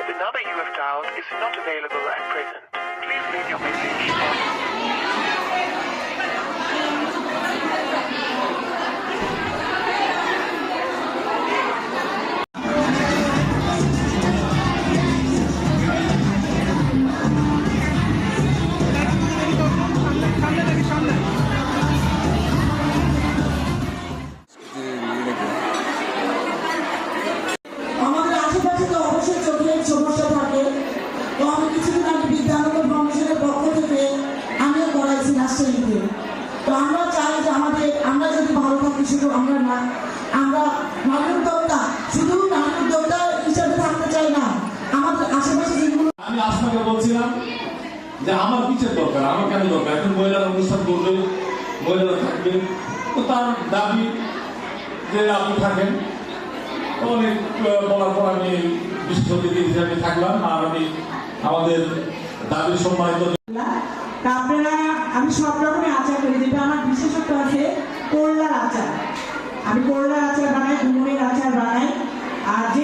The number you have dialed is not available at present. Please leave your message after. আমাদের আশেপাশে তো অবশ্যই চোখের সমস্যা থাকে। তো আমি কিছুদিন আগে বিদ্যানন্দ ফাউন্ডেশনের পক্ষ থেকে আমিও করাইছি রাজশাহীতে। তো আমরা চাই যে আমরা যদি ভালো থাকি, শুধু আমরা না, আমরা নারী উদ্যোক্তা, শুধু নারী উদ্যোক্তা হিসাবে থাকতে চাই না, আমাদের আশেপাশে যেগুলো। আমি আসমাকে বলছিলাম যে আমার কিসের দরকার, আমার কেন দরকার, এখন মহিলারা অনুষ্ঠান করবে, মহিলারা থাকবে, তো তার দাবি যে আপনি থাকেন। অনেক বলার পর আমি বিশেষ অতিথি হিসাবে থাকলাম, আর আমি আমাদের দাবি সম্মানিত। আপনারা, আমি সব রকমের আচার করি, যেটা আমার বিশেষত্ব আছে করলার আচার। আমি করলার আচার বানাই, ডুমুরের আচার বানাই, আর যে